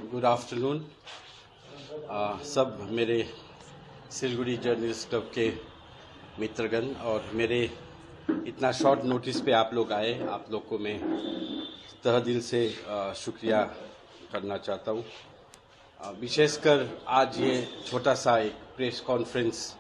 Good afternoon. सब मेरे Siliguri journalist club के मित्रगण और मेरे इतना शॉर्ट नोटिस पे आप लोग आए, आप लोग को मैं तहे दिल से शुक्रिया करना चाहता हूँ। विशेषकर आज ये छोटा सा एक प्रेस कॉन्फ्रेंस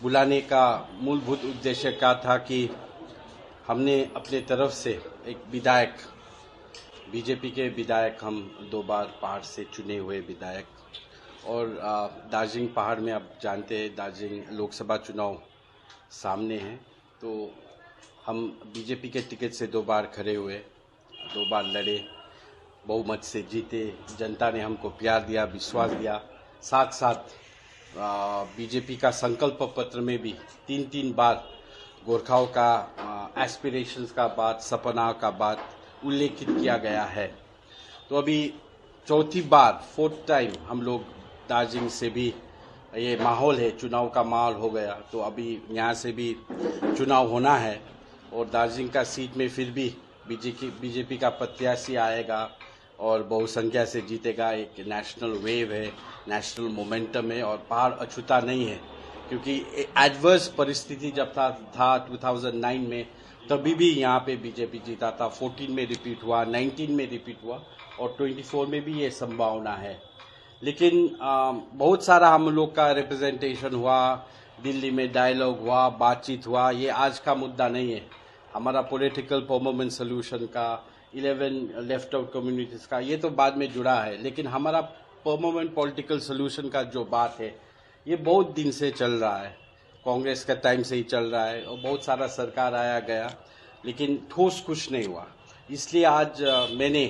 बुलाने का मूलभूत उद्देश्य क्या था कि हमने अपने तरफ से एक विधायक, बीजेपी के विधायक, हम 2 बार पहाड़ से चुने हुए विधायक, और दार्जिलिंग पहाड़ में आप जानते हैं दार्जिलिंग लोकसभा चुनाव सामने हैं, तो हम बीजेपी के टिकट से 2 बार खड़े हुए, 2 बार लड़े, बहुमत से जीते। जनता ने हमको प्यार दिया, विश्वास दिया। साथ साथ बीजेपी का संकल्प पत्र में भी 3 बार गोरखाओं का एस्पिरेशंस का बात, सपना का बात उल्लेखित किया गया है। तो अभी चौथी बार, 4th टाइम हम लोग दार्जिलिंग से भी, ये माहौल है, चुनाव का माहौल हो गया, तो अभी यहाँ से भी चुनाव होना है और दार्जिलिंग का सीट में फिर भी बीजेपी का प्रत्याशी आएगा और बहुसंख्या से जीतेगा। एक नेशनल वेव है, नेशनल मोमेंटम है और पहाड़ अछूता नहीं है, क्योंकि एडवर्स परिस्थिति जब था 2009 में, तभी भी यहाँ पे बीजेपी जीता था। 14 में रिपीट हुआ, 19 में रिपीट हुआ और 24 में भी ये संभावना है। लेकिन बहुत सारा हम लोग का रिप्रेजेंटेशन हुआ, दिल्ली में डायलॉग हुआ, बातचीत हुआ, ये आज का मुद्दा नहीं है। हमारा पॉलिटिकल परमानेंट सोल्यूशन का, 11 लेफ्ट आउट कम्युनिटीज का, ये तो बाद में जुड़ा है, लेकिन हमारा परमानेंट पॉलिटिकल सोल्यूशन का जो बात है, ये बहुत दिन से चल रहा है, कांग्रेस का टाइम से ही चल रहा है और बहुत सारा सरकार आया गया, लेकिन ठोस कुछ नहीं हुआ। इसलिए आज मैंने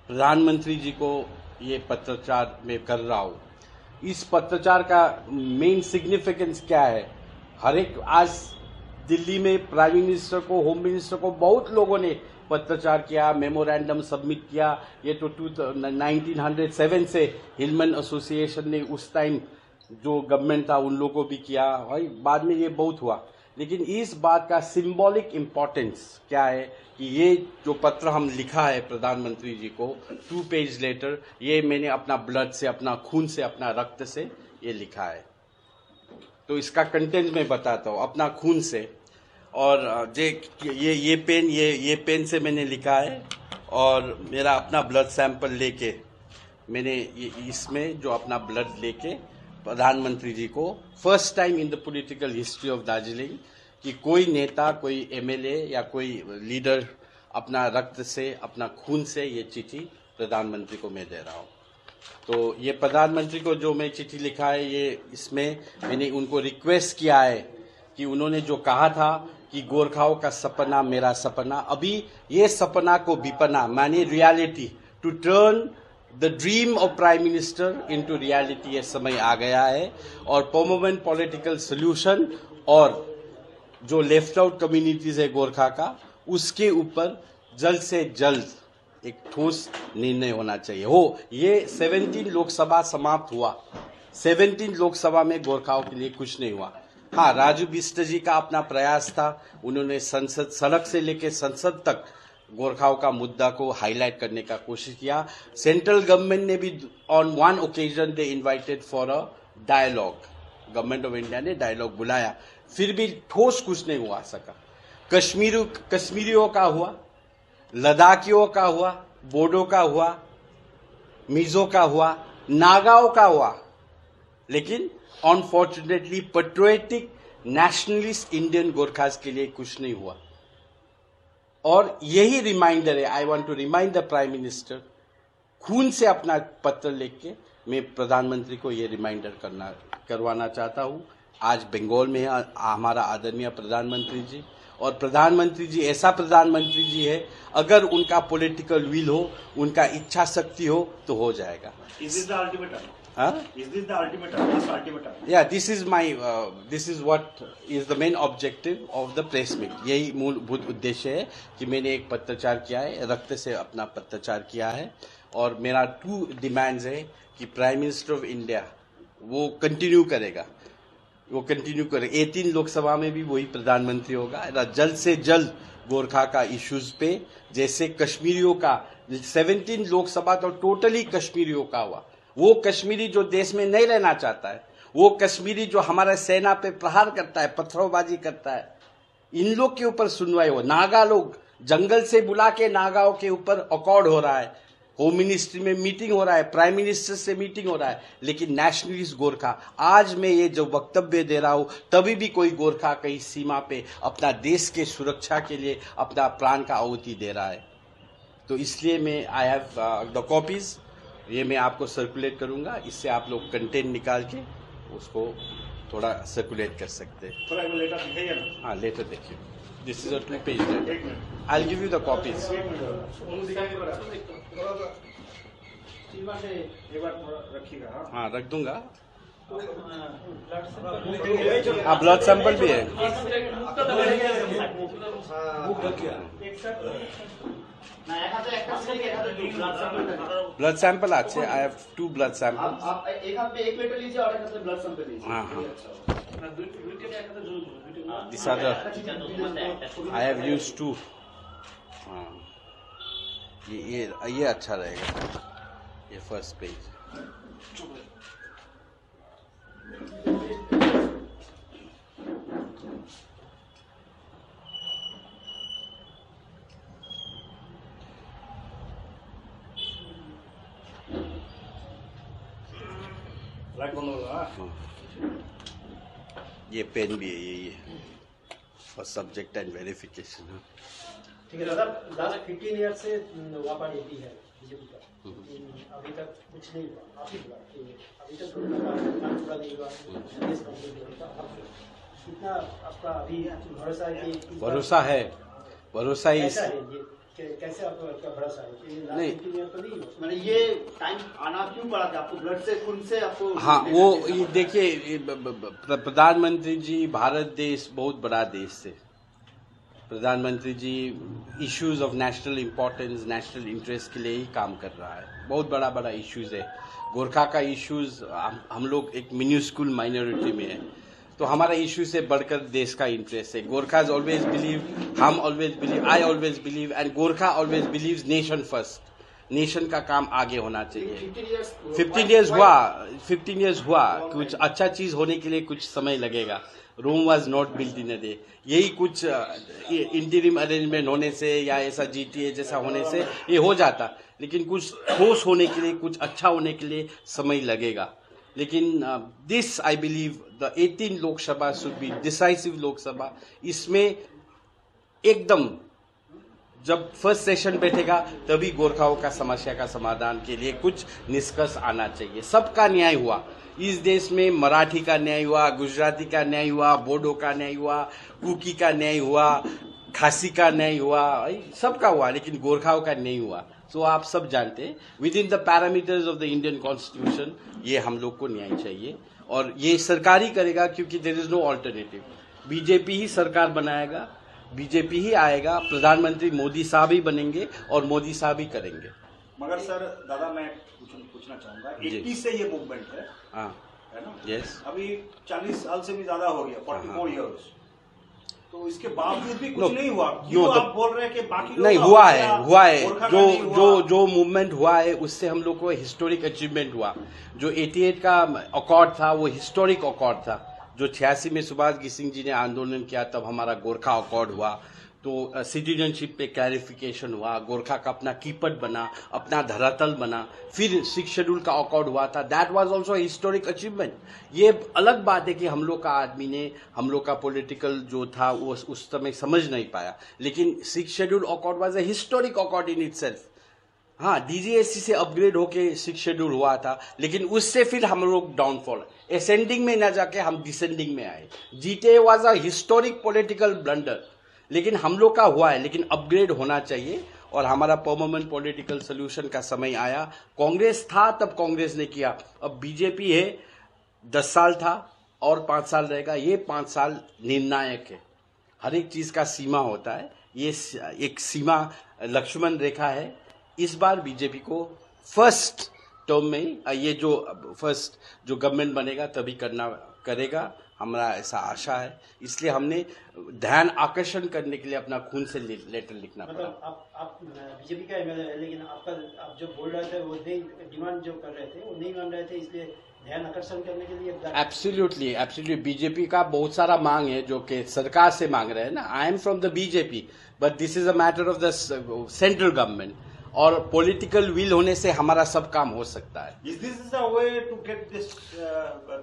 प्रधानमंत्री जी को ये पत्रचार में कर रहा हूँ। इस पत्रचार का मेन सिग्निफिकेंस क्या है? हर एक, आज दिल्ली में प्राइम मिनिस्टर को, होम मिनिस्टर को बहुत लोगों ने पत्रचार किया, मेमोरेंडम सबमिट किया। ये तो 1907 से हिलमन एसोसिएशन ने उस टाइम जो गवर्नमेंट था उन लोगों को भी किया, भाई बाद में ये बहुत हुआ। लेकिन इस बात का सिंबॉलिक इम्पोर्टेंस क्या है कि ये जो पत्र हम लिखा है प्रधानमंत्री जी को 2 पेज लेटर, ये मैंने अपना ब्लड से, अपना खून से, अपना रक्त से ये लिखा है। तो इसका कंटेंट मैं बताता हूँ, अपना खून से। और ये पेन से मैंने लिखा है और मेरा अपना ब्लड सैंपल लेके मैंने इसमें जो अपना ब्लड लेके प्रधानमंत्री जी को, first time in the political history of Darjeeling कि कोई नेता, कोई एमएलए या कोई लीडर अपना रक्त से, अपना खून से ये चिट्ठी प्रधानमंत्री को मैं दे रहा हूँ। तो ये प्रधानमंत्री को जो मैं चिट्ठी लिखा है, ये इसमें मैंने उनको रिक्वेस्ट किया है कि उन्होंने जो कहा था कि गोरखाओं का सपना मेरा सपना, अभी ये सपना को विपना माने reality, to turn the dream of prime minister into reality, ये समय आ गया है। और परमानेंट पॉलिटिकल सोल्यूशन और जो लेफ्ट आउट कम्युनिटीज है गोरखा का, उसके ऊपर जल्द से जल्द एक ठोस निर्णय होना चाहिए। ये 17 लोकसभा समाप्त हुआ, 17 लोकसभा में गोरखाओं के लिए कुछ नहीं हुआ। हाँ, राजू बिष्ट जी का अपना प्रयास था, उन्होंने संसद, सड़क से लेकर संसद तक गोरखाओं का मुद्दा को हाईलाइट करने का कोशिश किया। सेंट्रल गवर्नमेंट ने भी on 1 occasion they invited for a dialogue, government of India ने डायलॉग बुलाया, फिर भी ठोस कुछ नहीं हुआ सका। कश्मीरियों का हुआ, लद्दाखियों का हुआ, बोडो का हुआ, मिजो का हुआ, नागाओं का हुआ, लेकिन unfortunately patriotic nationalist Indian Gorkhas के लिए कुछ नहीं हुआ। और यही रिमाइंडर है, I want to remind the prime minister, खून से अपना पत्र लिख के मैं प्रधानमंत्री को ये रिमाइंडर करवाना चाहता हूँ। आज बंगाल में है हमारा आदरणीय प्रधानमंत्री जी, और प्रधानमंत्री जी ऐसा प्रधानमंत्री जी है, अगर उनका पॉलिटिकल विल हो, उनका इच्छा शक्ति हो तो हो जाएगा। Is this the ultimatum? Is this the ultimatum? This ultimatum? Yeah, this is what is the main objective of the press meet. यही मूलभूत उद्देश्य है कि मैंने एक पत्रचार किया है, रक्त से अपना पत्रचार किया है, और मेरा 2 डिमांड्स है कि प्राइम मिनिस्टर ऑफ इंडिया वो कंटिन्यू करेगा। वो कंटिन्यू करे। 18 लोकसभा में भी वही प्रधानमंत्री होगा। जल्द से जल्द गोरखा का इश्यूज पे, जैसे कश्मीरियों का 17 लोकसभा तो टोटली कश्मीरियों का हुआ। वो कश्मीरी जो देश में नहीं रहना चाहता है, वो कश्मीरी जो हमारा सेना पे प्रहार करता है, पत्थरबाजी करता है, इन लोग के ऊपर सुनवाई हो। नागा लोग जंगल से बुला के नागाओं के ऊपर अकॉर्ड हो रहा है, होम मिनिस्ट्री में मीटिंग हो रहा है, प्राइम मिनिस्टर से मीटिंग हो रहा है, लेकिन नेशनलिस्ट गोरखा, आज मैं ये जो वक्तव्य दे रहा हूं तभी भी कोई गोरखा कहीं सीमा पे अपना देश के सुरक्षा के लिए अपना प्राण का आहुति दे रहा है। तो इसलिए मैं आई हैव द कॉपीज, ये मैं आपको सर्कुलेट करूंगा। इससे आप लोग कंटेंट निकाल के उसको थोड़ा सर्कुलेट कर सकते हैं। थोड़ा लेटर दिखाइए ना। हाँ, लेटर देखिए, this is a 2 page letter. I will give you the copies. एक बार थोड़ा रखिएगा। हाँ, रख दूंगा। हाँ, ब्लड सैंपल भी है। ब्लड सैंपल अच्छे, आई हैव 2 ब्लड सैंपल। आप एक हाथ में 1 लीटर लीजिए और एक हाथ में ब्लड सैंपल लीजिए। हाँ हाँ, this are the I have used 2। हाँ, ये अच्छा रहेगा, ये फर्स्ट पेज। लाइट बंद होगा। ये पेन भी है, ये फॉर सब्जेक्ट एंड वेरिफिकेशन। ठीक है दादा, लास्ट 15 ईयर से वापा डीपी है बीजेपी का, अभी तक कुछ नहीं हुआ। आप ही बोला कि अभी तक पूरा नहीं हुआ, देश कंप्लीट होगा। कितना आपका अभी भरोसा है कि भरोसा ही कैसा है ये, कैसे आपका भरोसा है कि नहीं, 15 ईयर तो नहीं हुआ? मैंने ये टाइम आना क्यों पड़ा था आपको? ब्लड से, खून से आपको? हाँ, वो ये देखिए, प्रधानमंत्री जी, भारत देश बहुत बड़ा देश है। प्रधानमंत्री जी issues of national importance, national interest के लिए ही काम कर रहा है। बहुत बड़ा बड़ा इश्यूज है। गोरखा का इश्यूज, हम लोग एक मिन्यूस्कुल माइनॉरिटी में है, तो हमारा इश्यू से बढ़कर देश का इंटरेस्ट है। गोरखाज ऑलवेज बिलीव, हम always believe, I always believe, and Gorkha always believes nation first. Nation का काम आगे होना चाहिए। 15 इयर्स हुआ, कुछ अच्छा चीज होने के लिए कुछ समय लगेगा। Rome was not built in a day. यही कुछ इंटरिम अरेंजमेंट होने से या ऐसा GTA जैसा होने से ये हो जाता, लेकिन कुछ ठोस होने के लिए, कुछ अच्छा होने के लिए समय लगेगा। लेकिन this I believe the 18 Lok Sabha should be decisive Lok Sabha. इसमें एकदम जब फर्स्ट सेशन बैठेगा तभी गोरखाओं का समस्या का समाधान के लिए कुछ निष्कर्ष आना चाहिए। सबका न्याय हुआ इस देश में। मराठी का न्याय हुआ, गुजराती का न्याय हुआ, बोडो का न्याय हुआ, कुकी का न्याय हुआ, खासी का न्याय हुआ, सबका हुआ, लेकिन गोरखाओं का नहीं हुआ। तो आप सब जानते हैं, with in the parameters of the Indian constitution ये हम लोग को न्याय चाहिए, और ये सरकार ही करेगा, क्योंकि there is no alternative. BJP ही सरकार बनाएगा, बीजेपी ही आएगा, प्रधानमंत्री मोदी साहब ही बनेंगे और मोदी साहब ही करेंगे। मगर सर दादा, मैं पूछना चाहूंगा, 80 से ये मूवमेंट है, हाँ, है ना? यस। अभी 40 साल से भी ज्यादा हो गया, 44 इयर्स। तो इसके बावजूद भी कुछ नहीं हुआ। क्यों आप बोल रहे हैं कि बाकी लोग नहीं, का हुआ गया, है गोरखा का नहीं हुआ? जो मूवमेंट हुआ है उससे हम लोग को हिस्टोरिक अचीवमेंट हुआ। जो 88 का अकॉर्ड था वो हिस्टोरिक अकॉर्ड था। जो 86 में सुभाष सिंह जी ने आंदोलन किया, तब हमारा गोरखा अकॉर्ड हुआ। तो सिटीजनशिप पे क्लैरिफिकेशन हुआ, गोरखा का अपना कीपट बना, अपना धरातल बना। फिर 6 शेड्यूल का अकॉर्ड हुआ था, that was also historic achievement. ये अलग बात है कि हम लोग का आदमी ने, हम लोग का पॉलिटिकल जो था वो उस समय समझ नहीं पाया, लेकिन 6 schedule accord was a historic accord in itself. हाँ, DGSC से अपग्रेड होके 6 शेड्यूल हुआ था, लेकिन उससे फिर हम लोग डाउनफॉल, असेंडिंग में न जाके हम डिसेंडिंग में आए। GTA was a historic political blunder, लेकिन हम लोग का हुआ है, लेकिन अपग्रेड होना चाहिए, और हमारा परमानेंट पॉलिटिकल सोल्यूशन का समय आया। कांग्रेस था तब कांग्रेस ने किया, अब बीजेपी है, 10 साल था और 5 साल रहेगा। ये 5 साल निर्णायक है, हर एक चीज का सीमा होता है, ये एक सीमा लक्ष्मण रेखा है। इस बार बीजेपी को फर्स्ट टर्म में, ये जो फर्स्ट जो गवर्नमेंट बनेगा तभी करेगा। हमारा ऐसा आशा है, इसलिए हमने ध्यान आकर्षण करने के लिए अपना खून से लेटर लिखना पड़ा। मतलब आप बीजेपी का एमएलए है, लेकिन आप जो बोल रहे थे वो नहीं, डिमांड जो कर रहे थे वो नहीं मान रहे थे, इसलिए ध्यान आकर्षण करने के लिए। एब्सोल्युटली बीजेपी का बहुत सारा मांग है जो कि सरकार से मांग रहे हैं ना। I am from the BJP, but this is a matter of the central government, और पॉलिटिकल विल होने से हमारा सब काम हो सकता है। Is this the way to get this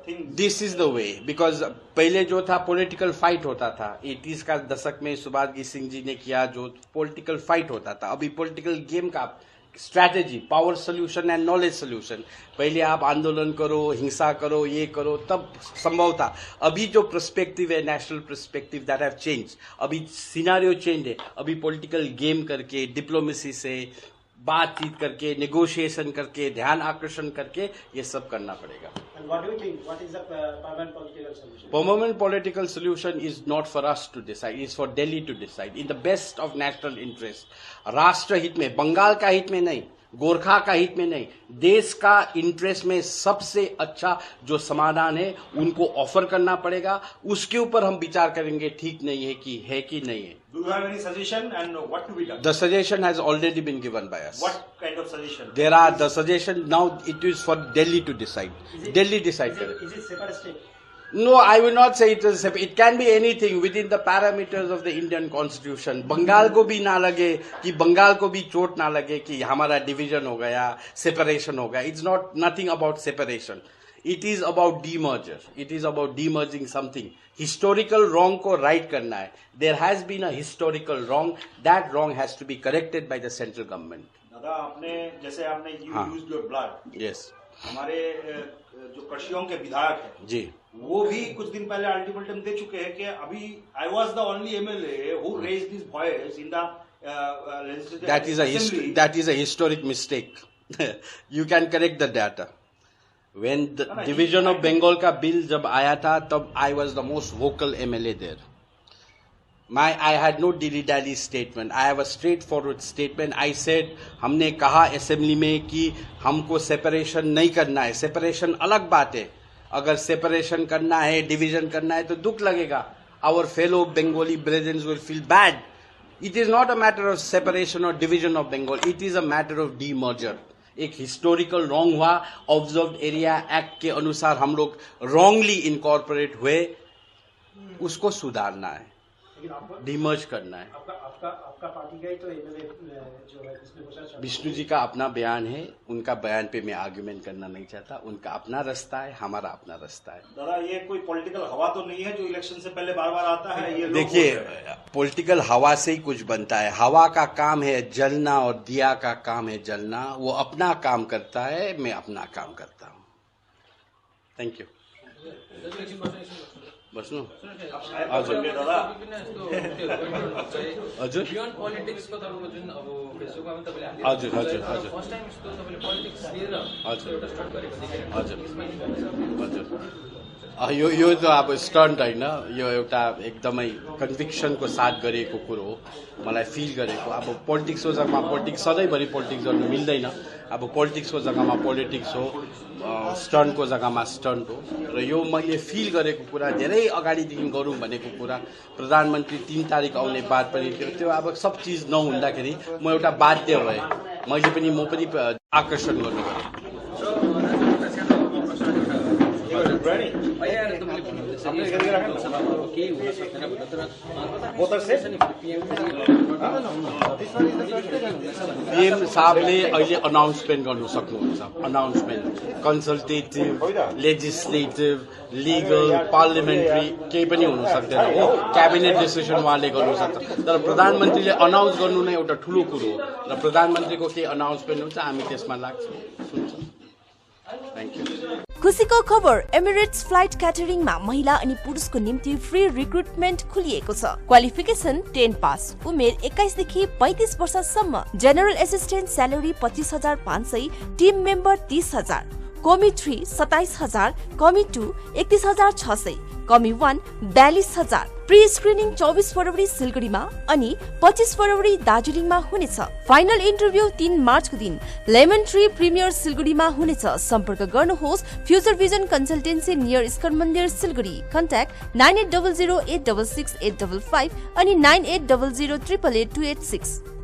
thing? This is the way, because पहले जो था पॉलिटिकल फाइट होता था, 80s का दशक में सुभाष सिंह जी ने किया, जो पॉलिटिकल फाइट होता था। अभी पॉलिटिकल गेम का strategy, power solution and knowledge solution, पहले आप आंदोलन करो, हिंसा करो, ये करो, तब संभव था। अभी जो पर्सपेक्टिव है, national perspective, that have change. अभी सिनारियो चेंज है। अभी पॉलिटिकल गेम करके, डिप्लोमेसी से बातचीत करके, नेगोशिएशन करके, ध्यान आकर्षण करके ये सब करना पड़ेगा। And what do you think? What is the permanent political solution? Permanent political solution is not for us to decide, it is for Delhi to decide in the best of national interest. राष्ट्र हित में, बंगाल का हित में नहीं, गोरखा का हित में नहीं, देश का इंटरेस्ट में सबसे अच्छा जो समाधान है उनको ऑफर करना पड़ेगा। उसके ऊपर हम विचार करेंगे ठीक नहीं है कि नहीं है। Do you have any suggestion and what to be done? The suggestion has already been given by us. What kind of suggestion? There are the suggestion now. It is for Delhi to decide. Delhi decide. Is it separate state? No, I will not say it is separate. It can be anything within the parameters of the Indian Constitution. Bengal को भी ना लगे कि बंगाल को भी चोट ना लगे कि हमारा डिवीजन हो गया, सेपरेशन हो गया. It's not nothing about separation. It is about demerger. It is about demerging something. Historical wrong को right करना है. There has been a historical wrong. That wrong has to be corrected by the central government. दादा, आपने जैसे आपने used your blood. Yes. हमारे जो कृषियों के विधायक हैं जी, वो भी कुछ दिन पहले अल्टीमेटम दे चुके हैं कि अभी I was the only MLA who raised this voice in the legislative assembly. That is a historic mistake. You can correct the data. When the division of Bengal का bill जब आया था, तब I was the most vocal MLA there. I had no dilly-dally statement. I have a straightforward statement. I said, हमने कहा assembly में कि हमको सेपरेशन नहीं करना है. सेपरेशन अलग बात है. अगर सेपरेशन करना है, डिवीजन करना है, तो दुख लगेगा. Our fellow Bengali brethren will feel bad. It is not a matter of separation or division of Bengal. It is a matter of demerger. एक हिस्टोरिकल रॉन्ग हुआ. ऑब्जर्व्ड एरिया एक्ट के अनुसार हम लोग रॉन्गली इनकॉर्पोरेट हुए. उसको सुधारना है, डिमर्ज करना है. आपका पार्टी का ही तो एमएलए जो है विष्णु जी का अपना बयान है. उनका बयान पे मैं आर्ग्यूमेंट करना नहीं चाहता. उनका अपना रास्ता है, हमारा अपना रास्ता है. दादा, ये कोई पॉलिटिकल हवा तो नहीं है जो इलेक्शन से पहले बार बार आता है? ये देखिए, पॉलिटिकल हवा से ही कुछ बनता है. हवा का काम है जलना और दिया का काम है जलना. वो अपना काम करता है, मैं अपना काम करता हूँ. Thank you. बस नु हजुर हजुर हजुर हजुर हजुर हजुर यो त अब स्टन्ट होइन, यो एउटा एकदमै कन्भिक्सनको साथ गरिएको कुरो हो. मलाई फिल गरेको. अब पोलिटिक्सको जग्गामा पोलिटिक्स, सधैँभरि पोलिटिक्स गर्नु मिल्दैन. अब पोलिटिक्सको जग्गामा पोलिटिक्स हो, स्टन्टको जग्गामा स्टन्ट हो. र यो मैले फिल गरेको कुरा, धेरै अगाडिदेखि गरौँ भनेको कुरा. प्रधानमन्त्री 3 तारिक आउने बात पनि थियो. त्यो अब सब चिज नहुँदाखेरि म एउटा बाध्य भएँ. म पनि आकर्षण गर्नु पऱ्यो. पीएम साहबले अहिले अनाउन्समेन्ट गर्नु सक्नुहुन्छ. Announcement consultative, legislative, legal, parliamentary केही पनि हुन सक्दैन हो. क्याबिनेट डिसिसन उहाँले गर्नु सक्छ. तर प्रधानमन्त्रीले अनाउन्स गर्नु नै एउटा ठुलो कुरो हो. र प्रधानमन्त्रीको केही अनाउन्समेन्ट हुन्छ, हामी त्यसमा लाग्छौँ, सुन्छौँ. Thank you. खुसीको खबर, एमिरेट्स फ्लाइट क्याटरिङमा महिला अनि पुरुषको निम्ति फ्री रिक्रुटमेन्ट खुलिएको छ. क्वालिफिकेसन 10 पास. उमेर 21 देखि 35 वर्षसम्म. General assistant salary 25,500, Tim member 30,000. कमी 3 27,000, कमी 2 31,600, कमी 1 42,000। प्री स्क्रिनिङ 24 फरवरी सिलगढीमा अनि 25 फरवरी दार्जिलिङमा हुनेछ। फाइनल इन्टरभ्यू 3 मार्चको दिन लेमन ट्री प्रिमियर सिलगढीमा हुनेछ। सम्पर्क गर्नुहोस् future vision consultancy near ISKCON मन्दिर सिलगढी। कन्ट्याक्ट 9800866855 अनि 9800882886।